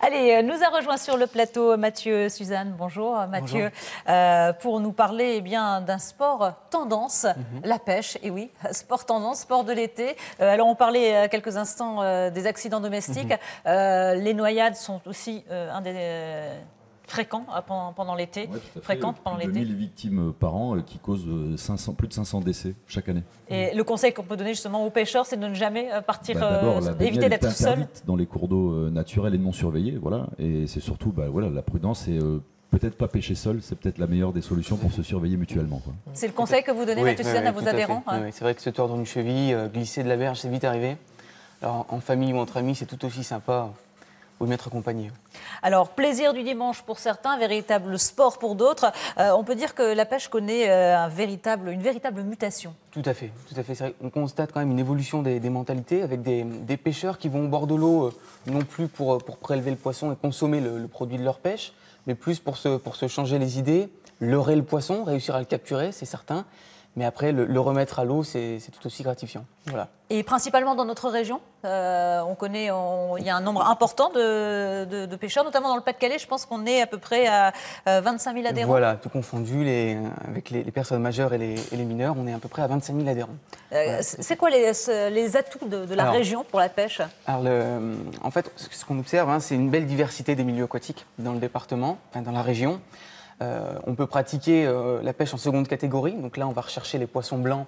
Allez, nous a rejoint sur le plateau Mathieu Suzanne. Bonjour Mathieu. Bonjour. Pour nous parler d'un sport tendance, la pêche. Et oui, sport tendance, sport de l'été. Alors on parlait quelques instants des accidents domestiques. Les noyades sont aussi un des... fréquents pendant l'été, fréquentes pendant l'été. 2000 victimes par an qui causent plus de 500 décès chaque année. Et le conseil qu'on peut donner justement aux pêcheurs, c'est de ne jamais partir, éviter d'être seul. Dans les cours d'eau naturels et non surveillés, voilà. Et c'est surtout la prudence et peut-être pas pêcher seul, c'est peut-être la meilleure des solutions pour se surveiller mutuellement. C'est le conseil que vous donnez, Mathieu Suzanne, à vos adhérents. Oui, c'est vrai que se tordre une cheville, glisser de la berge, c'est vite arrivé. Alors en famille ou entre amis, c'est tout aussi sympa. Ou de m'être accompagné. Alors, plaisir du dimanche pour certains, véritable sport pour d'autres. On peut dire que la pêche connaît une véritable mutation. Tout à fait. C'est vrai qu'on constate quand même une évolution des mentalités avec des pêcheurs qui vont au bord de l'eau, non plus pour prélever le poisson et consommer le produit de leur pêche, mais plus pour se changer les idées, leurrer le poisson, réussir à le capturer, c'est certain. Mais après, le remettre à l'eau, c'est tout aussi gratifiant. Voilà. Et principalement dans notre région, on connaît, il y a un nombre important de pêcheurs, notamment dans le Pas-de-Calais. Je pense qu'on est à peu près à 25 000 adhérents. Voilà, tout confondu, avec les personnes majeures et les mineurs, on est à peu près à 25 000 adhérents. Voilà. C'est quoi les atouts de la région pour la pêche? En fait, ce qu'on observe, c'est une belle diversité des milieux aquatiques dans le département, dans la région. On peut pratiquer la pêche en seconde catégorie. Donc là, on va rechercher les poissons blancs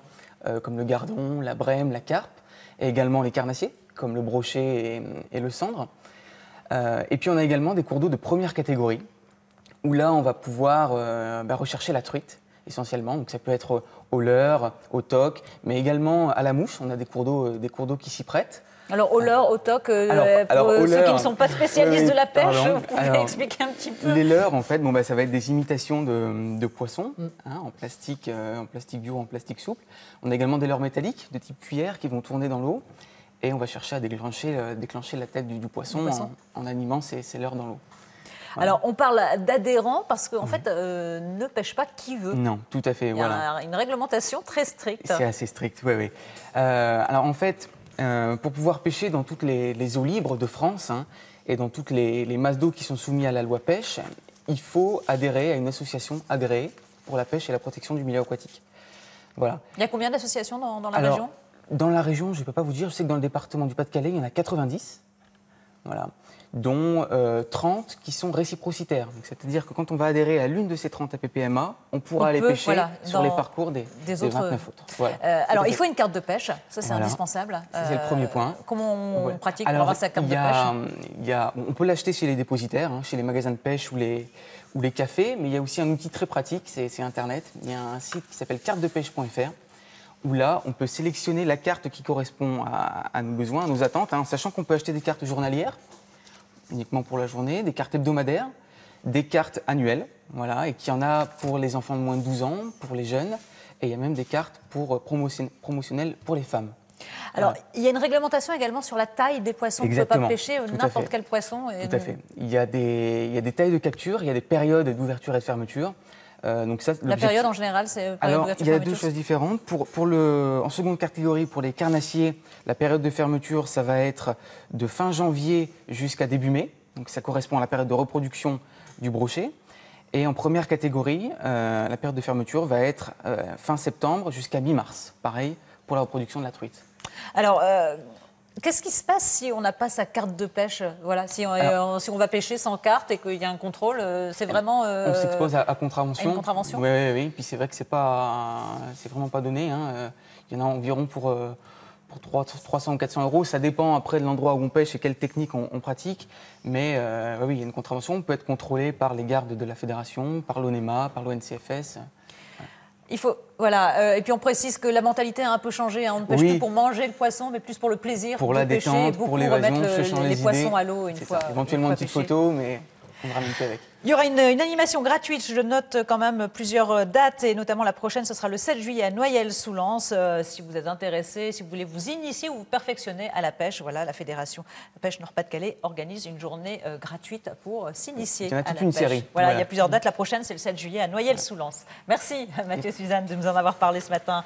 comme le gardon, la brème, la carpe, et également les carnassiers comme le brochet et le sandre. Et puis on a également des cours d'eau de première catégorie où là, on va pouvoir rechercher la truite essentiellement. Donc ça peut être au leurre, au toc, mais également à la mouche. On a des cours d'eau qui s'y prêtent. Alors, au leurre, au toc, pour ceux qui ne sont pas spécialistes de la pêche, vous pouvez expliquer un petit peu? Les leurres, en fait, ça va être des imitations de poissons en plastique dur, en plastique souple. On a également des leurres métalliques de type cuillère qui vont tourner dans l'eau et on va chercher à déclencher la tête du poisson en animant ces leurres dans l'eau. Voilà. Alors, on parle d'adhérents parce qu'en fait, ne pêche pas qui veut. Non, tout à fait. Il y a une réglementation très stricte. C'est assez strict, oui. Alors, en fait... pour pouvoir pêcher dans toutes les eaux libres de France et dans toutes les masses d'eau qui sont soumises à la loi pêche, il faut adhérer à une association agréée pour la pêche et la protection du milieu aquatique. Voilà. Il y a combien d'associations dans la région? Dans la région, je ne peux pas vous dire, je sais que dans le département du Pas-de-Calais, il y en a 90, voilà, dont 30 qui sont réciprocitaires. C'est-à-dire que quand on va adhérer à l'une de ces 30 APPMA, on pourra aller pêcher sur les parcours des 29 autres. Voilà. Alors, il faut une carte de pêche, ça c'est indispensable. C'est le premier point. Comment on pratique pour avoir sa carte de pêche? On peut l'acheter chez les dépositaires, chez les magasins de pêche ou les cafés, mais il y a aussi un outil très pratique, c'est Internet. Il y a un site qui s'appelle cartedepêche.fr, où là, on peut sélectionner la carte qui correspond à nos besoins, à nos attentes, en sachant qu'on peut acheter des cartes journalières, uniquement pour la journée, des cartes hebdomadaires, des cartes annuelles, voilà, et qu'il y en a pour les enfants de moins de 12 ans, pour les jeunes, et il y a même des cartes promotionnelles pour les femmes. Alors, il y a une réglementation également sur la taille des poissons. Exactement. On ne peut pas pêcher n'importe quel poisson. Tout à fait. Il y a des tailles de capture, il y a des périodes d'ouverture et de fermeture. Donc ça, la période en général, c'est période d'ouverture. Il y a deux choses différentes. En seconde catégorie, pour les carnassiers, la période de fermeture, ça va être de fin janvier jusqu'à début mai. Donc ça correspond à la période de reproduction du brochet. Et en première catégorie, la période de fermeture va être fin septembre jusqu'à mi-mars. Pareil pour la reproduction de la truite. Alors, qu'est-ce qui se passe si on n'a pas sa carte de pêche? Voilà, si on va pêcher sans carte et qu'il y a un contrôle, c'est vraiment... on s'expose à contravention. Une contravention. Oui. Puis c'est vrai que c'est vraiment pas donné. Il y en a environ pour 300 ou 400 euros. Ça dépend après de l'endroit où on pêche et quelle technique on pratique. Mais oui, il y a une contravention. On peut être contrôlé par les gardes de la fédération, par l'ONEMA, par l'ONCFS. Il faut, voilà. Et puis on précise que la mentalité a un peu changé. On ne pêche plus pour manger le poisson, mais plus pour le plaisir pour de la pêcher. Détente, Beaucoup pour l'évasion, remettre les poissons à l'eau une fois. Éventuellement une petite photo, mais on ne ramène qu'avec. Il y aura une animation gratuite, je note quand même plusieurs dates, et notamment la prochaine, ce sera le 7 juillet à Noyelles-sous-Lens. Si vous êtes intéressé, si vous voulez vous initier ou vous perfectionner à la pêche, voilà, la Fédération Pêche Nord-Pas-de-Calais organise une journée gratuite pour s'initier à la pêche. Il y a toute une série. Voilà, il y a plusieurs dates. La prochaine, c'est le 7 juillet à Noyelles-sous-Lens. Merci Mathieu Suzanne de nous en avoir parlé ce matin.